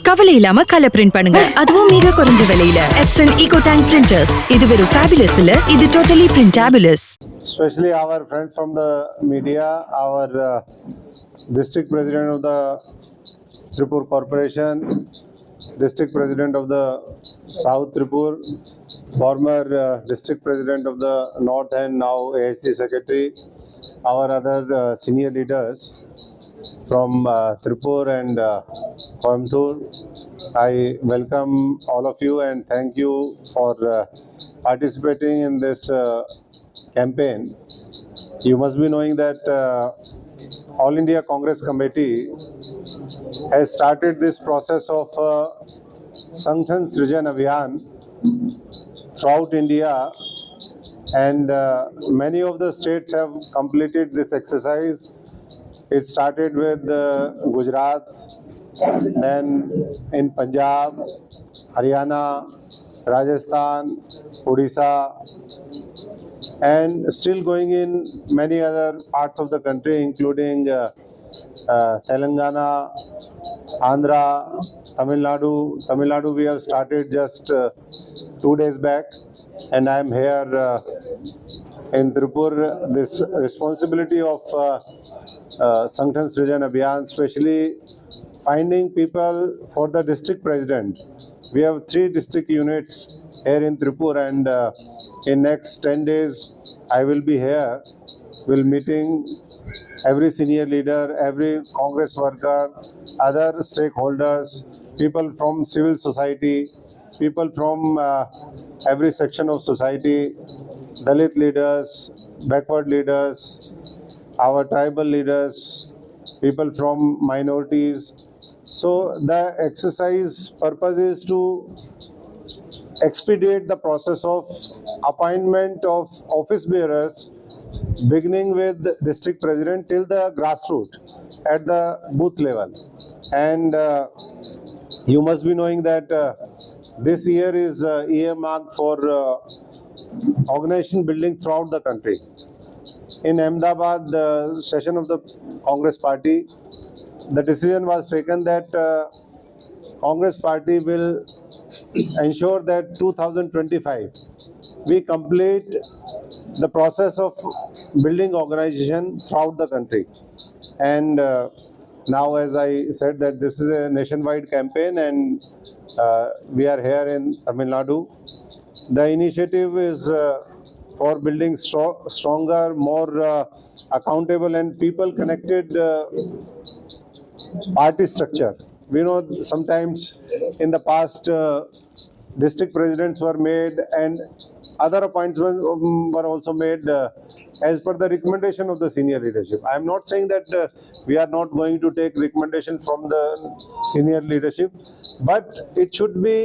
கவலை இல்லாம colour print பண்ணுங்க, அதுவும் மிக குறைஞ்ச விலையில. Epson eco tank printers. இது வெறும் ஃபேபுலஸ் இல்ல, இது totally printabulous. Especially our friends from the media, our district president of the Tripur Corporation, district president of the South Tripur, former district president of the North and now AIC secretary, our other senior leaders from Tripur and Coimbatore. I welcome all of you and thank you for participating in this campaign. You must be knowing that All India Congress Committee has started this process of Sangthan Srijan Abhiyan throughout India, and many of the states have completed this exercise. It started with Gujarat, then in Punjab, Haryana, Rajasthan, Odisha, and still going in many other parts of the country, including Telangana, Andhra, Tamil Nadu. Tamil Nadu we have started just 2 days back, and I am here in Tripur. This responsibility of Sangthan Srijan Abhiyan, especially finding people for the district president. We have 3 district units here in Tripur, and in next 10 days I will be here. We'll meeting every senior leader, every Congress worker, other stakeholders, people from civil society, people from every section of society, Dalit leaders, backward leaders, our tribal leaders, people from minorities. So the exercise purpose is to expedite the process of appointment of office bearers, beginning with district president till the grassroots at the booth level. And you must be knowing that this year is year marked for organization building throughout the country. In Ahmedabad, the session of the Congress party, the decision was taken that Congress party will ensure that 2025 we complete the process of building organization throughout the country. And now, as I said, that this is a nationwide campaign, and we are here in Tamil Nadu. The initiative is for building stronger, more accountable and people connected party structure. We know sometimes in the past district presidents were made and other appointments were also made as per the recommendation of the senior leadership. I am not saying that we are not going to take recommendation from the senior leadership, but it should be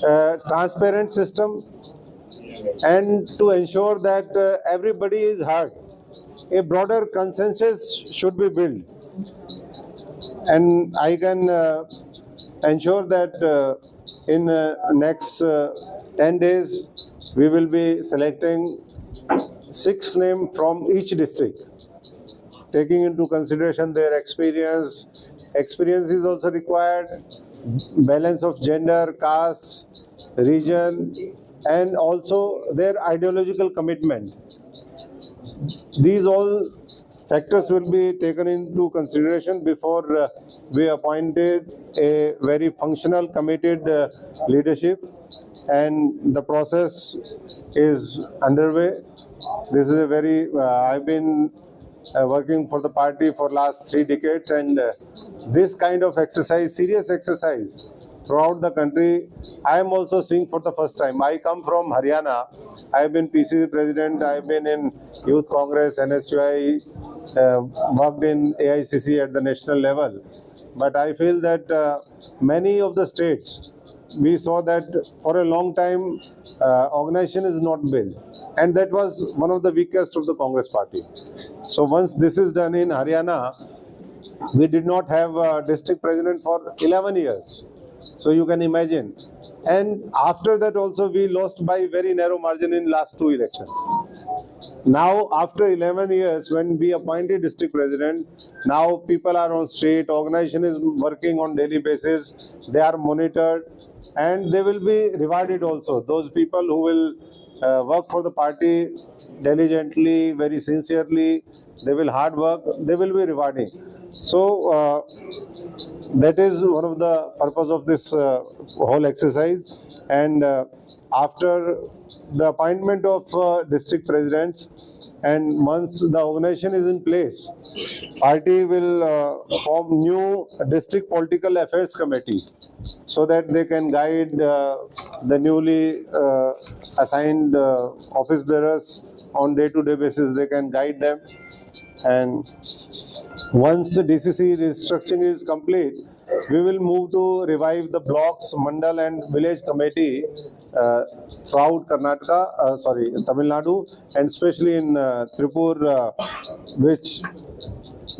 a transparent system, and to ensure that everybody is heard. A broader consensus should be built. And I can ensure that in next 10 days we will be selecting 6 names from each district, taking into consideration their experience. Experience is also required, balance of gender, caste, region, and also their ideological commitment. These all factors will be taken into consideration before we appointed a very functional, committed leadership, and the process is underway. This is a very, I've been working for the party for last 3 decades, and this kind of exercise, serious exercise throughout the country, I am also seeing for the first time. I come from Haryana. I have been PCC president, I have been in Youth Congress, NSUI, worked in AICC at the national level. But I feel that many of the states, we saw that for a long time organization is not built, and that was one of the weakest of the Congress party. So once this is done in Haryana, we did not have a district president for 11 years. So you can imagine. And after that also we lost by very narrow margin in last 2 elections. Now, after 11 years, when we appointed district president, now people are on street, organization is working on daily basis, they are monitored, and they will be rewarded also. Those people who will work for the party diligently, very sincerely, they will hard work, they will be rewarding. So, that is one of the purpose of this whole exercise. And after the appointment of district presidents, and once the organization is in place, party will form new district political affairs committee, so that they can guide the newly assigned office bearers on day-to-day basis. They can guide them, and once the DCC restructuring is complete, we will move to revive the blocks, mandal and village committee throughout Tamil Nadu, and especially in Tripur, which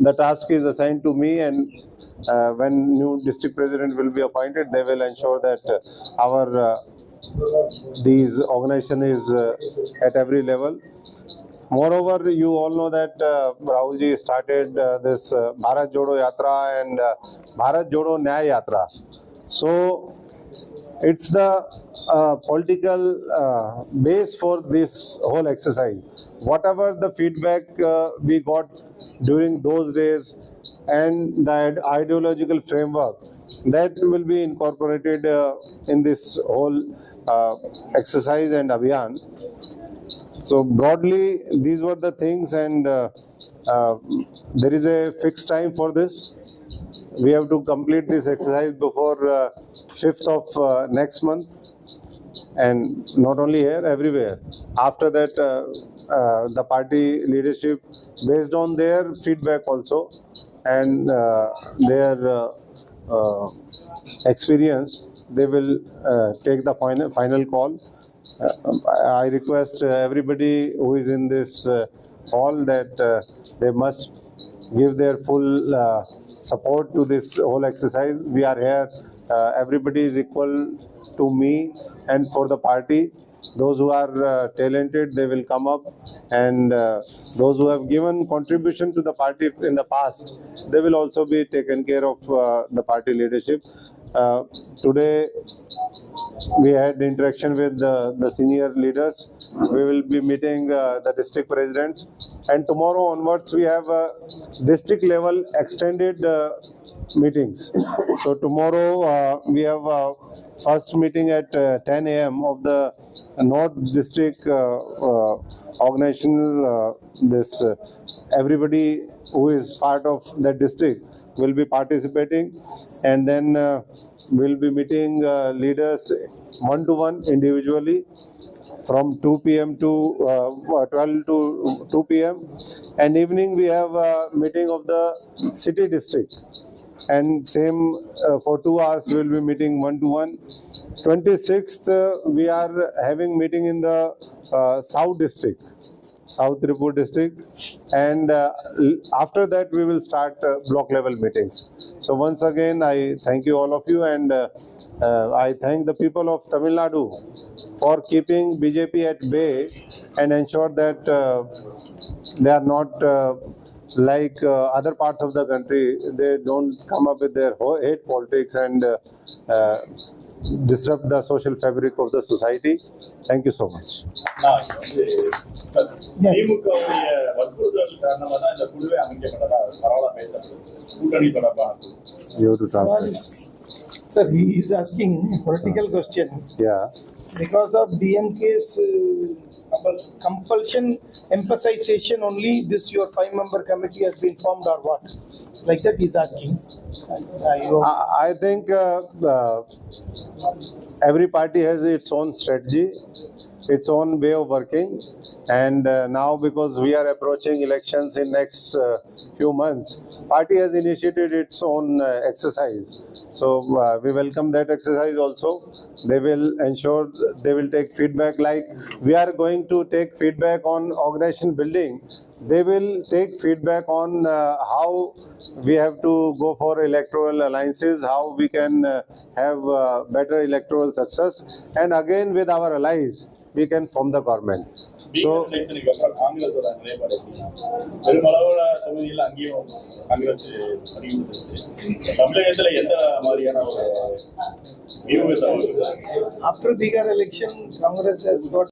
the task is assigned to me. And when new district president will be appointed, they will ensure that our these organization is at every level. Moreover, you all know that Rahulji started this Bharat Jodo Yatra and Bharat Jodo Nyay Yatra. So, it's the political base for this whole exercise. Whatever the feedback we got during those days and the ideological framework, that will be incorporated in this whole exercise and abhiyan. So broadly, these were the things, and there is a fixed time for this. We have to complete this exercise before 5th of next month, and not only here, everywhere. After that, the party leadership, based on their feedback also and their experience, they will take the final call. I request everybody who is in this hall that they must give their full support to this whole exercise. We are here, everybody is equal to me and for the party. Those who are talented, they will come up, and those who have given contribution to the party in the past, they will also be taken care of the party leadership. Today, we had interaction with the senior leaders. We will be meeting the district presidents, and tomorrow onwards we have district level extended meetings. So tomorrow we have first meeting at 10 a.m. of the North District organizational. Everybody who is part of that district will be participating, and then we'll be meeting leaders one-to-one individually from 2 p.m. to 12 to 2 p.m. And evening we have a meeting of the city district. And same for 2 hours we will be meeting one-to-one. 26th we are having meeting in the South District, South Tripur District, and after that we will start block level meetings. So once again I thank you all of you, and I thank the people of Tamil Nadu for keeping BJP at bay and ensure that they are not like other parts of the country. They don't come up with their hate politics and disrupt the social fabric of the society. Thank you so much. திமுகவுடைய வற்புறுத்தல் காரணமாக தான் இந்த குழுவை அமைக்கப்பட்டதா பரவலா பேசப்படுது கூட்டணி தொடர்பான. You have to translate. Sir, he is asking a political question. Yeah. Because of DMK's compulsion emphasization only, this your 5-member committee has been formed or what? Like that he is asking. I think every party has its own strategy, its own way of working, and now because we are approaching elections in next few months, party has initiated its own exercise. So we welcome that exercise also. They will ensure they will take feedback, like we are going to take feedback on organization building. They will take feedback on how we have to go for electoral alliances, how we can have better electoral success, and again with our allies we can form the government. So எலெக்ஷனுக்கு அப்புறம் காங்கிரஸோட நிலைப்பாடு பெருமளவுல தொகுதியில் அங்கேயும் காங்கிரஸ் படிக்கிட்டு தமிழகத்துல எந்த மாதிரியான ஒரு வியூகத்தை After Bihar election, Congress has got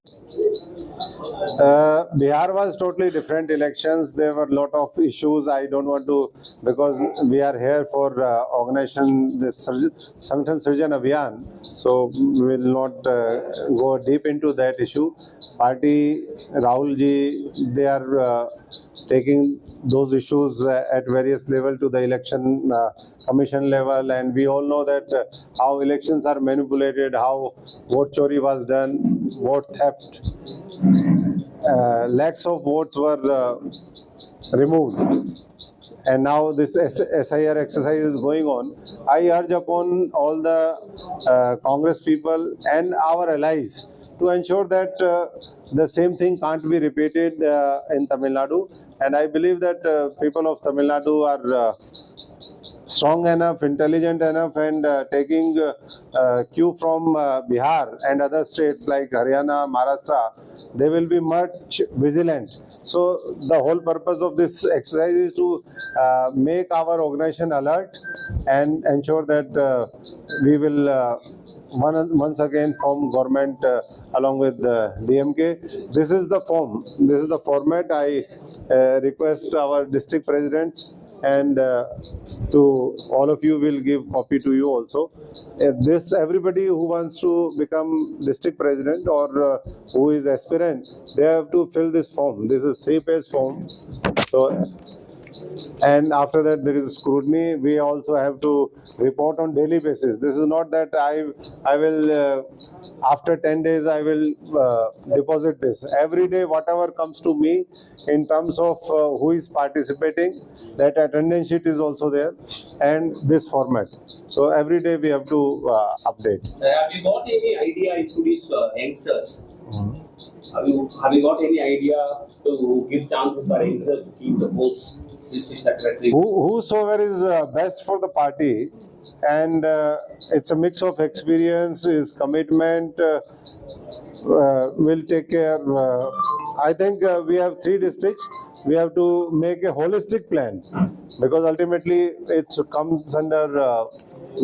Bihar was totally different elections. There were a lot of issues. I don't want to, because we are here for organization this Sangathan Sirjan Abhiyan, so we will not go deep into that issue. Party Rahul ji, they are taking those issues at various level to the election commission level, and we all know that how elections are manipulated, how vote chori was done, vote theft. Lakhs of votes were removed, and now this SIR exercise is going on. I urge upon all the Congress people and our allies to ensure that the same thing can't be repeated in Tamil Nadu, and I believe that people of Tamil Nadu are strong enough, intelligent enough, and taking cue from Bihar and other states like Haryana, Maharashtra, they will be much vigilant. So the whole purpose of this exercise is to make our organization alert and ensure that we will once again form government along with DMK. This is the form, this is the format. I request our district presidents and to all of you will give copy to you also. This everybody who wants to become district president or who is aspirant, they have to fill this form. This is 3-page form. So, and after that there is scrutiny. We also have to report on daily basis. This is not that I will after 10 days I will deposit this. Every day whatever comes to me in terms of who is participating, that attendance sheet is also there, and this format. So every day we have to update. Have you got any idea into these youngsters? Have you got any idea to give chances for youngsters to keep the post district secretary? Whosoever is best for the party, and it's a mix of experience, is commitment, will take care. I think we have 3 districts. We have to make a holistic plan, because ultimately it comes under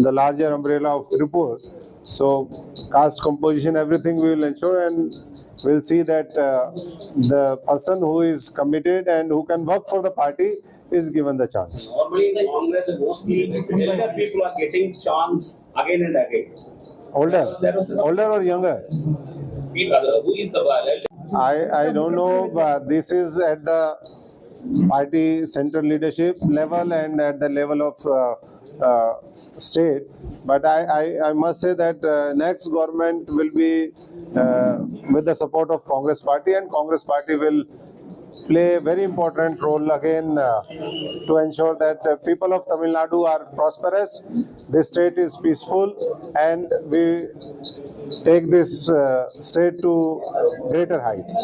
the larger umbrella of Tripur. So caste composition, everything we will ensure, and we'll see that the person who is committed and who can work for the party is given the chance. Normally in Congress, mostly elder people are getting chance again and again. Older or younger? Who is the elder? I don't know. This is at the party central leadership level and at the level of state. But I must say that next government will be with the support of Congress party, and Congress party will play a very important role again to ensure that people of Tamil Nadu are prosperous, this state is peaceful, and we take this state to greater heights.